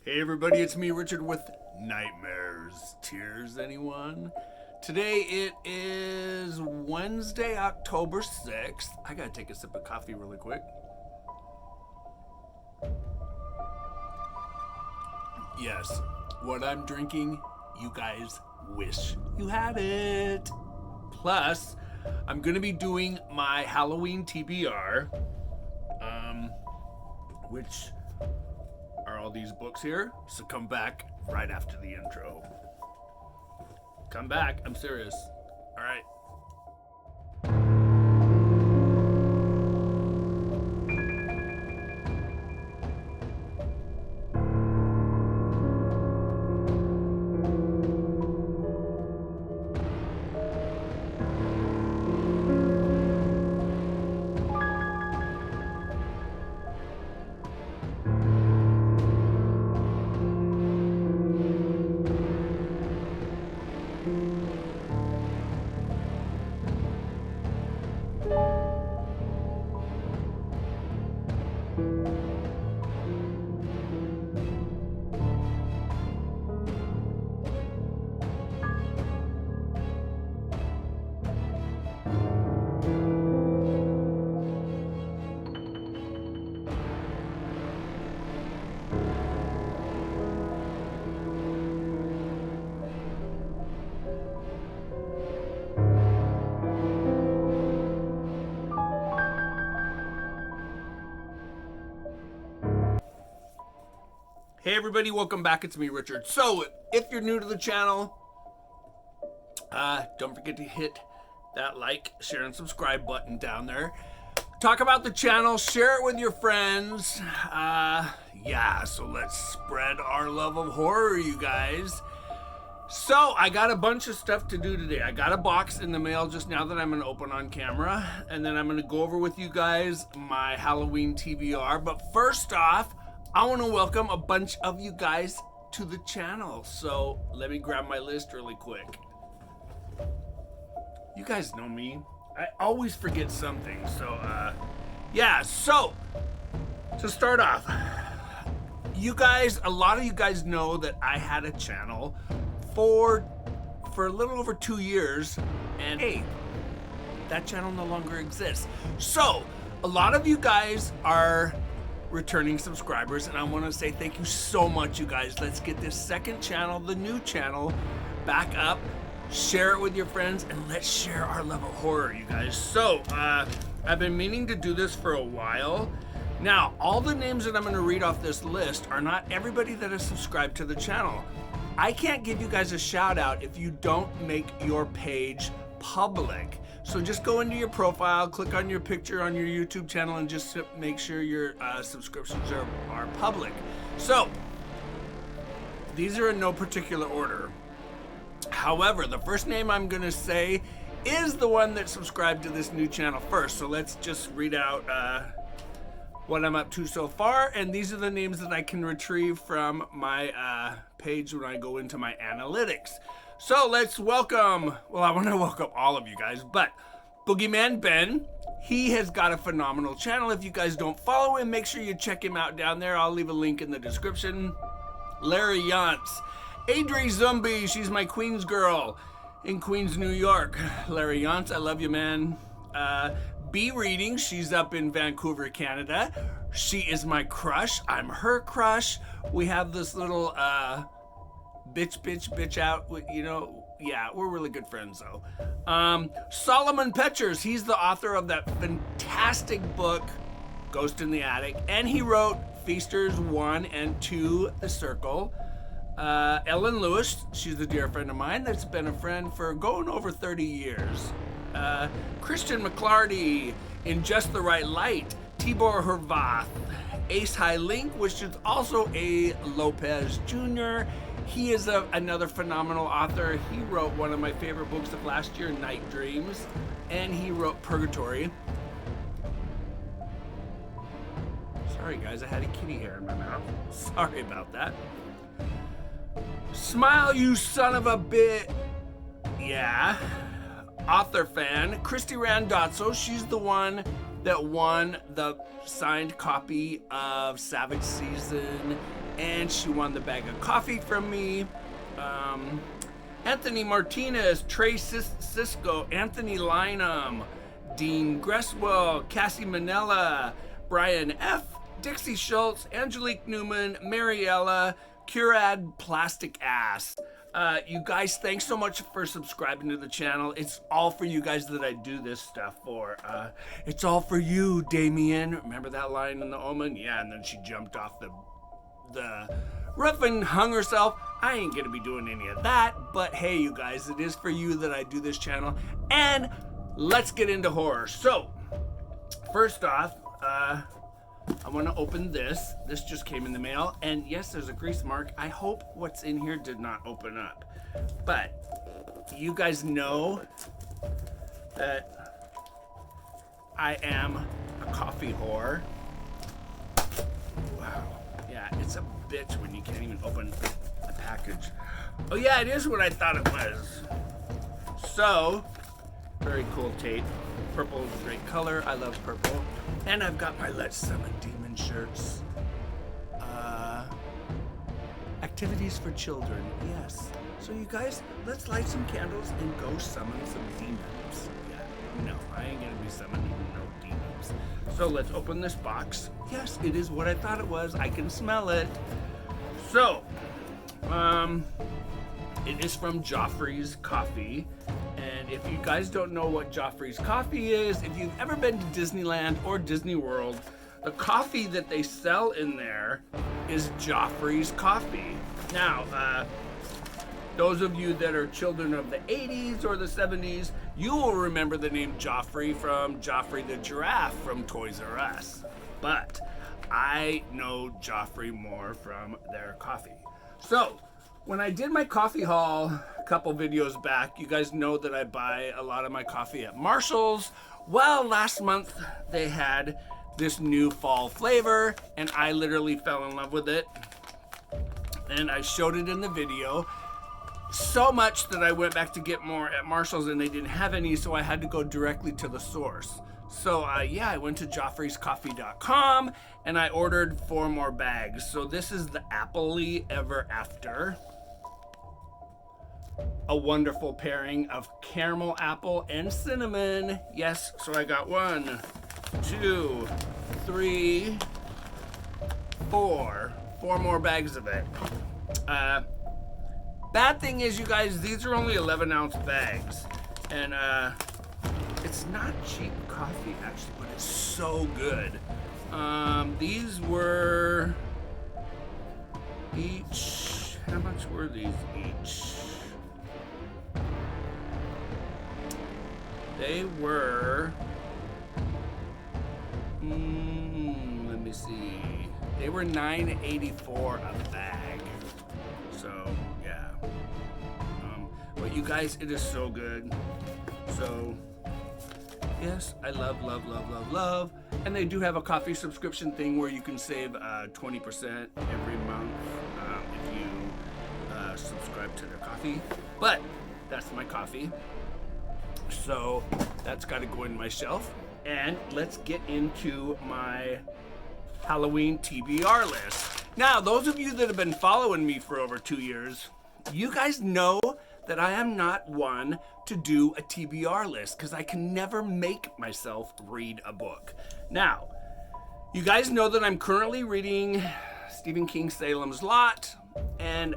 Hey everybody, it's me, Richard, with Nightmares. Tears, anyone? Today it is Wednesday, October 6th. I gotta take a sip of coffee really quick. Yes, what I'm drinking, you guys wish you had it. Plus, I'm gonna be doing my Halloween TBR, which are all these books here. So come back right after the intro. Come back, I'm serious. All right. Hey everybody, welcome back. It's me, Richard. So, if you're new to the channel, don't forget to hit that like, share, and subscribe button down there. Talk about the channel, share it with your friends. So let's spread our love of horror, you guys. So, I got a bunch of stuff to do today. I got a box in the mail just now that I'm going to open on camera. And then I'm going to go over with you guys my Halloween TBR. But first off, I want to welcome a bunch of you guys to the channel. So let me grab my list really quick. You guys know me. I always forget something. So, So, to start off, a lot of you guys know that I had a channel for a little over 2 years. And hey, that channel no longer exists. So, a lot of you guys are returning subscribers, and I want to say thank you so much, you guys. Let's get this second channel, the new channel, back up. Share it with your friends, and let's share our love of horror, you guys. So, I've been meaning to do this for a while. Now, all the names that I'm going to read off this list are not everybody that is subscribed to the channel. I can't give you guys a shout out if you don't make your page public. So just go into your profile, click on your picture on your YouTube channel, and just make sure your subscriptions are public. So these are in no particular order. However, the first name I'm going to say is the one that subscribed to this new channel first. So let's just read out what I'm up to so far. And these are the names that I can retrieve from my page when I go into my analytics. So let's welcome, I want to welcome all of you guys, but Boogeyman Ben, he has got a phenomenal channel. If you guys don't follow him, make sure you check him out down there. I'll leave a link in the description. Larry Yantz, Adri Zumbi, she's my Queens girl in Queens, New York. Larry Yantz, I love you, man. B Reading, she's up in Vancouver, Canada. She is my crush. I'm her crush. We have this little bitch out, you know. Yeah, we're really good friends though. Solomon Petchers, he's the author of that fantastic book Ghost in the Attic, and he wrote Feasters 1 and 2, The Circle. Ellen Lewis, she's a dear friend of mine that's been a friend for going over 30 years. Christian McClarty, In Just the Right Light. Tibor Hervath, Ace High Link, which is also a Lopez Jr. He is another phenomenal author. He wrote one of my favorite books of last year, Night Dreams, and he wrote Purgatory. Sorry guys, I had a kitty hair in my mouth. Sorry about that. Smile, you son of a bit. Yeah. Author fan, Christy Randazzo, she's the one that won the signed copy of Savage Season and she won the bag of coffee from me. Anthony Martinez, Trey Cisco, Anthony Lynham, Dean Gresswell, Cassie Manella, Brian F., Dixie Schultz, Angelique Newman, Mariella, Curad Plastic Ass. You guys, thanks so much for subscribing to the channel. It's all for you guys that I do this stuff for. It's all for you, Damien. Remember that line in The Omen? Yeah, and then she jumped off the roof and hung herself. I ain't gonna be doing any of that, but hey, you guys, it is for you that I do this channel. And let's get into horror. So, first off, I want to open this. This just came in the mail, and yes, there's a grease mark. I hope what's in here did not open up. But you guys know that I am a coffee whore. Wow. Yeah, it's a bitch when you can't even open a package. Oh yeah, it is what I thought it was. So, very cool tape. Purple is a great color. I love purple. And I've got my Let's Summon Demon shirts. Activities for children, yes. So you guys, let's light some candles and go summon some demons. Yeah, no, I ain't gonna be summoning no demons. So let's open this box. Yes, it is what I thought it was. I can smell it. So, it is from Joffrey's Coffee. And if you guys don't know what Joffrey's Coffee is, if you've ever been to Disneyland or Disney World, the coffee that they sell in there is Joffrey's Coffee. Now, those of you that are children of the 80s or the 70s, you will remember the name Joffrey from Joffrey the Giraffe from Toys R Us. But I know Joffrey more from their coffee. So, when I did my coffee haul a couple videos back, you guys know that I buy a lot of my coffee at Marshall's. Well, last month they had this new fall flavor, and I literally fell in love with it. And I showed it in the video. So much that I went back to get more at Marshall's and they didn't have any, so I had to go directly to the source. So yeah, I went to joffreyscoffee.com and I ordered 4 more bags. So this is the Appley Ever After. A wonderful pairing of caramel apple and cinnamon. Yes, so I got 1, 2, 3, 4. 4 more bags of it. Bad thing is, you guys, these are only 11-ounce bags. And it's not cheap coffee, actually, but it's so good. These were each, how much were these each? They were, let me see. They were $9.84 a bag. So, yeah. But you guys, it is so good. So, yes, I love, love, love, love, love. And they do have a coffee subscription thing where you can save 20% every month if you subscribe to their coffee. But that's my coffee. So that's got to go in my shelf. And let's get into my Halloween TBR list. Now, those of you that have been following me for over 2 years, you guys know that I am not one to do a TBR list because I can never make myself read a book. Now, you guys know that I'm currently reading Stephen King's Salem's Lot, and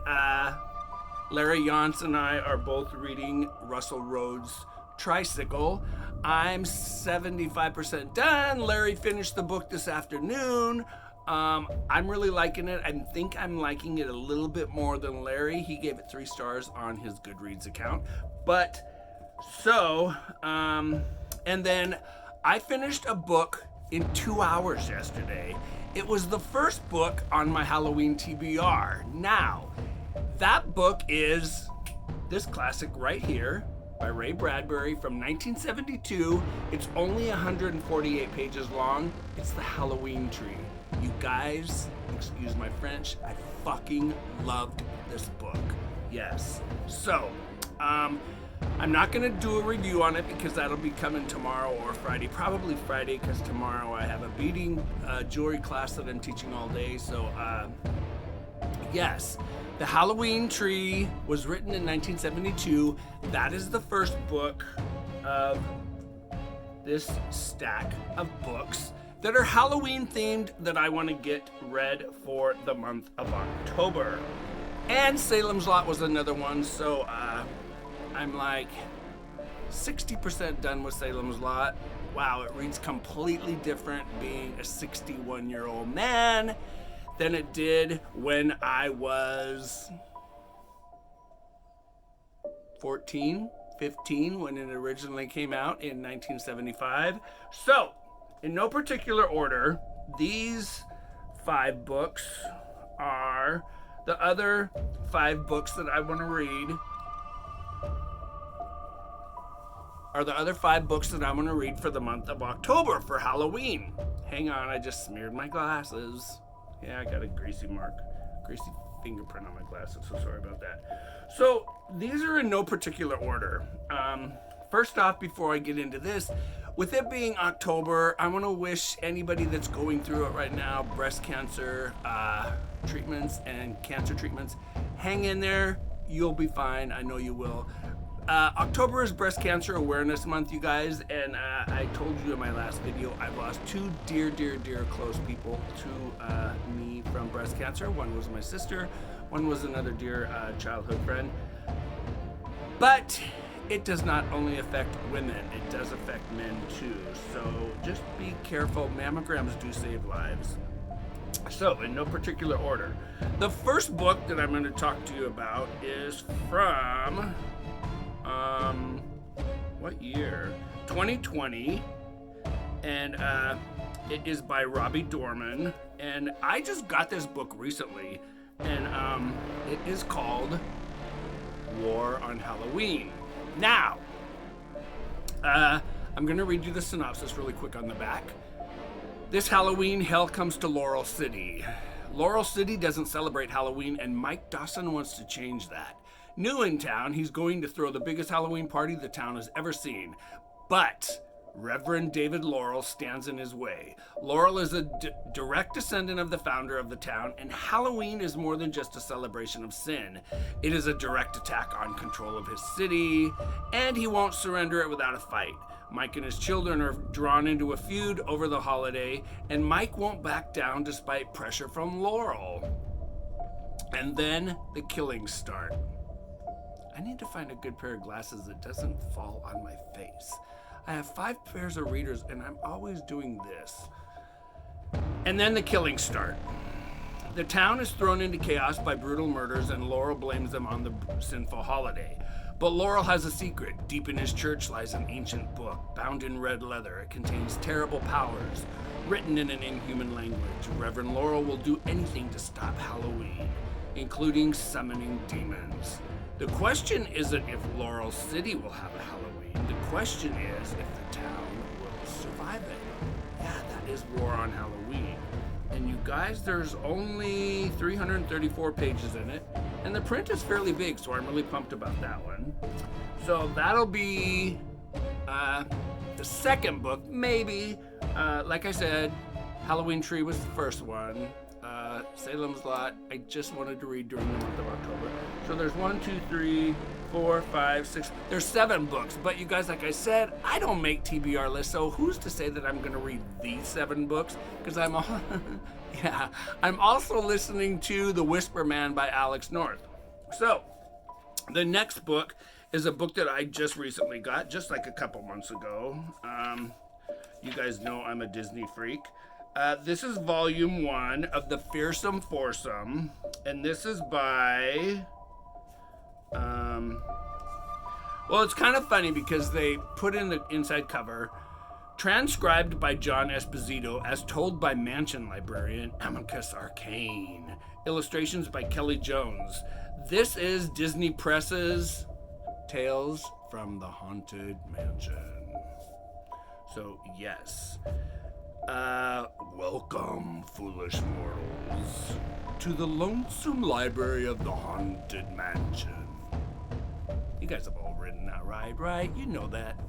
Larry Yance and I are both reading Russell Rhodes' Tricycle. I'm 75% done. Larry finished the book this afternoon. I'm really liking it. I think I'm liking it a little bit more than Larry. He gave it 3 stars on his Goodreads account. But so, and then I finished a book in 2 hours yesterday. It was the first book on my Halloween TBR. Now, that book is this classic right here by Ray Bradbury from 1972. It's only 148 pages long. It's The Halloween Tree. You guys, excuse my French, I fucking loved this book. Yes. So, I'm not gonna do a review on it because that'll be coming tomorrow or Friday. Probably Friday because tomorrow I have a beading jewelry class that I'm teaching all day. So, Yes, The Halloween Tree was written in 1972. That is the first book of this stack of books that are Halloween themed that I want to get read for the month of October. And Salem's Lot was another one, so I'm like 60% done with Salem's Lot. Wow, it reads completely different being a 61-year-old man than it did when I was 14, 15, when it originally came out in 1975. So, in no particular order, these 5 books are the other 5 books that I want to read. Are the other 5 books that I'm going to read for the month of October for Halloween. Hang on, I just smeared my glasses. Yeah, I got a greasy fingerprint on my glasses, so sorry about that. So, these are in no particular order. First off, before I get into this, with it being October, I want to wish anybody that's going through it right now, breast cancer treatments and cancer treatments, hang in there. You'll be fine. I know you will. October is Breast Cancer Awareness Month, you guys, and I told you in my last video, I've lost 2 dear close people to me from breast cancer. One was my sister, one was another dear childhood friend. But it does not only affect women, it does affect men too. So just be careful. Mammograms do save lives. So, in no particular order, the first book that I'm going to talk to you about is from what year? 2020, and it is by Robbie Dorman, and I just got this book recently, and it is called War on Halloween. Now, I'm going to read you the synopsis really quick on the back. This Halloween, hell comes to Laurel City. Laurel City doesn't celebrate Halloween, and Mike Dawson wants to change that. New in town, he's going to throw the biggest Halloween party the town has ever seen. But Reverend David Laurel stands in his way. Laurel is a direct descendant of the founder of the town, and Halloween is more than just a celebration of sin. It is a direct attack on control of his city, and he won't surrender it without a fight. Mike and his children are drawn into a feud over the holiday, and Mike won't back down despite pressure from Laurel. And then the killings start. I need to find a good pair of glasses that doesn't fall on my face. I have 5 pairs of readers, and I'm always doing this. And then the killings start. The town is thrown into chaos by brutal murders, and Laurel blames them on the sinful holiday. But Laurel has a secret. Deep in his church lies an ancient book, bound in red leather. It contains terrible powers, written in an inhuman language. Reverend Laurel will do anything to stop Halloween, including summoning demons. The question isn't if Laurel City will have a Halloween. The question is if the town will survive it. Yeah, that is War on Halloween. And you guys, there's only 334 pages in it. And the print is fairly big, so I'm really pumped about that one. So that'll be the second book, maybe. Like I said, Halloween Tree was the first one. Salem's Lot, I just wanted to read during the month of October. So there's 1, 2, 3, 4, 5, 6. There's 7 books. But you guys, like I said, I don't make TBR lists. So who's to say that I'm going to read these 7 books? Because I'm also listening to The Whisper Man by Alex North. So the next book is a book that I just recently got, just like a couple months ago. You guys know I'm a Disney freak. This is volume 1 of The Fearsome Foursome, and this is by, well, it's kind of funny because they put in the inside cover, transcribed by John Esposito as told by mansion librarian Amicus Arcane, illustrations by Kelly Jones. This is Disney Press's Tales from the Haunted Mansion. So, yes. Welcome, foolish mortals, to the lonesome library of the Haunted Mansion. You guys have all written that right? You know that.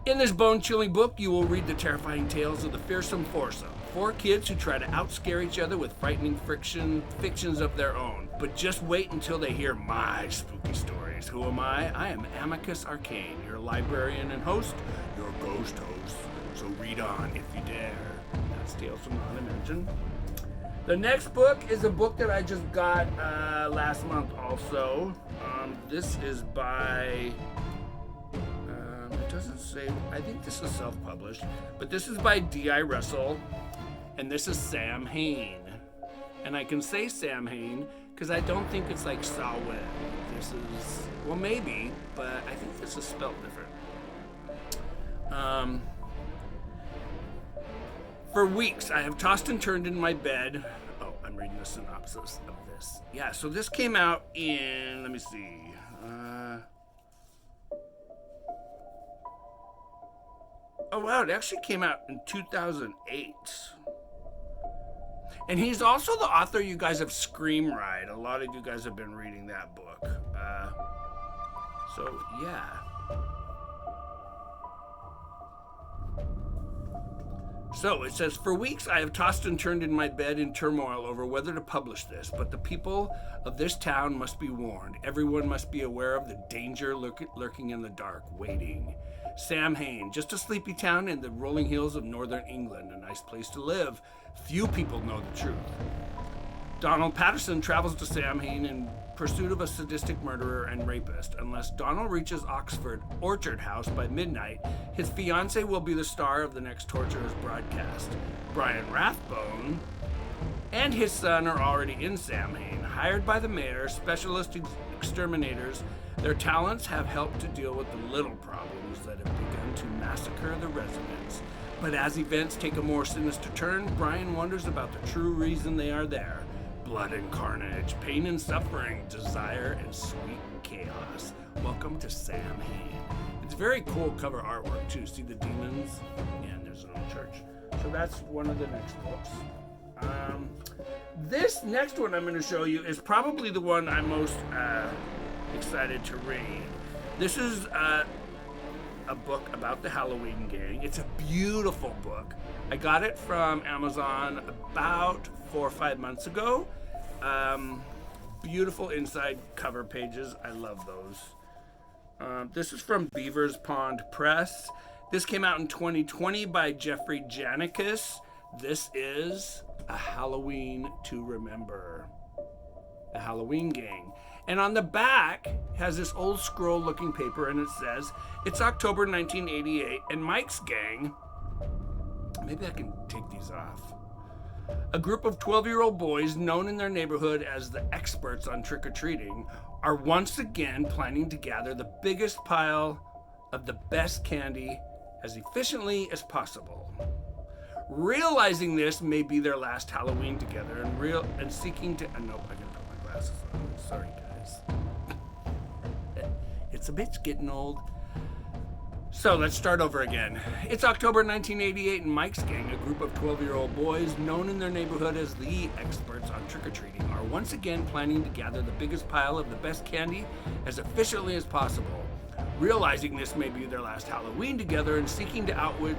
In this bone-chilling book, you will read the terrifying tales of the Fearsome Foursome. four kids who try to outscare each other with frightening fictions of their own. But just wait until they hear my spooky stories. Who am I? I am Amicus Arcane, your librarian and host, your ghost host. So read on if you dare. That's Tales from the Haunted Mansion. The next book is a book that I just got last month also. This is by... it doesn't say, I think this is self-published, but this is by D.I. Russell, and this is Sam Hain. And I can say Sam Hain because I don't think it's like Samhain. This is, well, maybe, but I think this is spelled different. For weeks, I have tossed and turned in my bed. Oh, I'm reading the synopsis of this. Yeah, so this came out in, let me see. Oh, wow, it actually came out in 2008. And he's also the author, you guys, of Scream Ride. A lot of you guys have been reading that book. So, yeah. So it says, for weeks I have tossed and turned in my bed in turmoil over whether to publish this, but the people of this town must be warned. Everyone must be aware of the danger lurking in the dark, waiting. Sam Hain, just a sleepy town in the rolling hills of northern England, a nice place to live. Few people know the truth. Donald Patterson travels to Sam Hain in pursuit of a sadistic murderer and rapist. Unless Donald reaches Oxford Orchard House by midnight, his fiancée will be the star of the next torturous broadcast. Brian Rathbone and his son are already in Sam Hain, hired by the mayor, specialist exterminators. Their talents have helped to deal with the little problems that have begun to massacre the residents. But as events take a more sinister turn, Brian wonders about the true reason they are there. Blood and carnage, pain and suffering, desire and sweet chaos. Welcome to Sam Hain. It's very cool cover artwork too. See the demons? Yeah, and there's an old church. So that's one of the next books. This next one I'm going to show you is probably the one I'm most excited to read. This is a book about the Halloween gang. It's a beautiful book. I got it from Amazon about 4 or 5 months ago. Beautiful inside cover pages. I love those. This is from Beaver's Pond Press. This came out in 2020 by Jeffrey Janicus. This is A Halloween to Remember. The Halloween Gang. And on the back has this old scroll looking paper, and it says, it's October 1988 and Mike's gang, maybe I can take these off. A group of 12-year-old boys known in their neighborhood as the experts on trick-or-treating are once again planning to gather the biggest pile of the best candy as efficiently as possible. Realizing this may be their last Halloween together and seeking to... no, I gotta put my glasses on. Sorry, guys. It's a bitch getting old. So let's start over again. It's October 1988 and Mike's gang, a group of 12-year-old boys known in their neighborhood as the experts on trick-or-treating, are once again planning to gather the biggest pile of the best candy as efficiently as possible. Realizing this may be their last Halloween together and seeking to outwit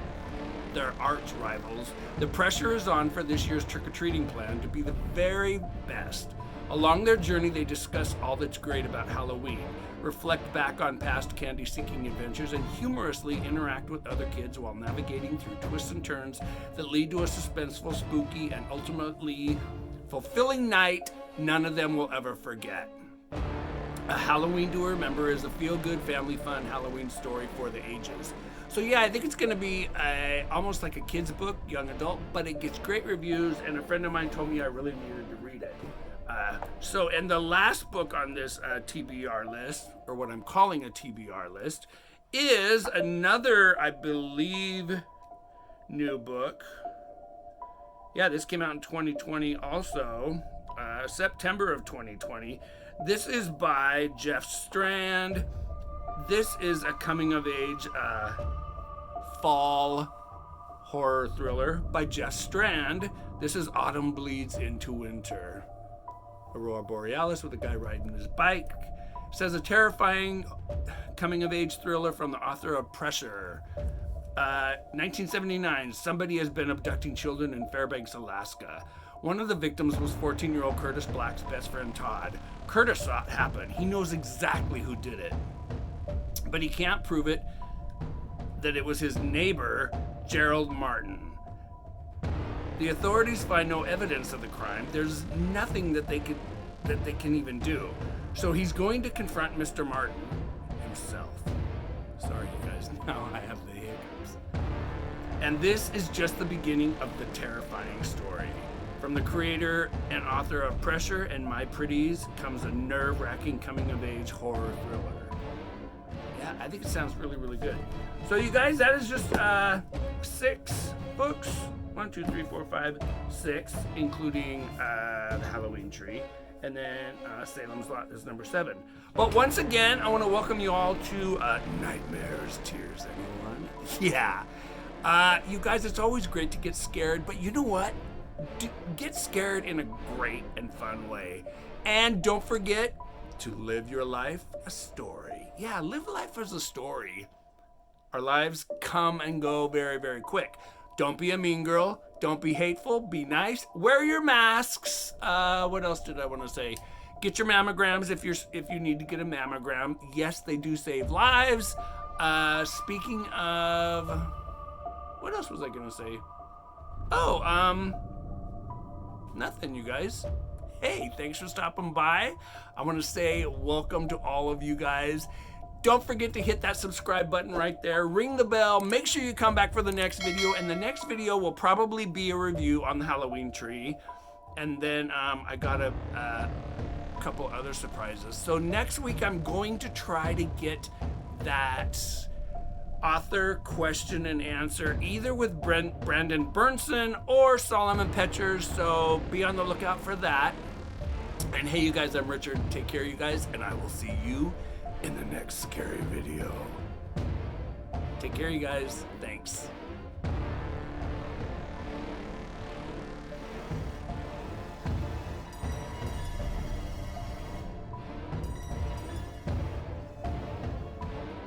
their arch rivals, the pressure is on for this year's trick-or-treating plan to be the very best. Along their journey, they discuss all that's great about Halloween, reflect back on past candy-seeking adventures, and humorously interact with other kids while navigating through twists and turns that lead to a suspenseful, spooky, and ultimately fulfilling night none of them will ever forget. A Halloween to Remember is a feel-good, family-fun Halloween story for the ages. So yeah, I think it's going to be almost like a kid's book, young adult, but it gets great reviews, and a friend of mine told me I really needed to read it. And the last book on this TBR list, or what I'm calling a TBR list, is another, I believe, new book. Yeah, this came out in 2020 also, September of 2020. This is by Jeff Strand. This is a coming-of-age fall horror thriller by Jeff Strand. This is Autumn Bleeds into Winter. Aurora Borealis with a guy riding his bike. Says a terrifying coming-of-age thriller from the author of Pressure. 1979, somebody has been abducting children in Fairbanks, Alaska. One of the victims was 14-year-old Curtis Black's best friend, Todd. Curtis saw it happen. He knows exactly who did it, but he can't prove it that it was his neighbor, Gerald Martin. The authorities find no evidence of the crime. There's nothing that they can even do. So he's going to confront Mr. Martin himself. Sorry, you guys. Now I have the hiccups. And this is just the beginning of the terrifying story. From the creator and author of Pressure and My Pretties comes a nerve-wracking coming-of-age horror thriller. Yeah, I think it sounds really, really good. So you guys, that is just 6 books. 1, 2, 3, 4, 5, 6, including the Halloween Tree. And then Salem's Lot is number 7. But once again, I want to welcome you all to Nightmares, Tears, anyone? Yeah. You guys, it's always great to get scared, but you know what? Get scared in a great and fun way. And don't forget to live your life a story. Yeah, live life as a story. Our lives come and go very, very quick. Don't be a mean girl. Don't be hateful. Be nice. Wear your masks. What else did I want to say? Get your mammograms if you need to get a mammogram. Yes, they do save lives. Speaking of, what else was I gonna say? Oh, nothing, you guys. Hey, thanks for stopping by. I want to say welcome to all of you guys. Don't forget to hit that subscribe button right there. Ring the bell. Make sure you come back for the next video. And the next video will probably be a review on the Halloween Tree. And then I got a couple other surprises. So next week I'm going to try to get that author question and answer either with Brandon Burnson or Solomon Petchers. So be on the lookout for that. And hey, you guys, I'm Richard. Take care, you guys, and I will see you in the next scary video. Take care, you guys. Thanks.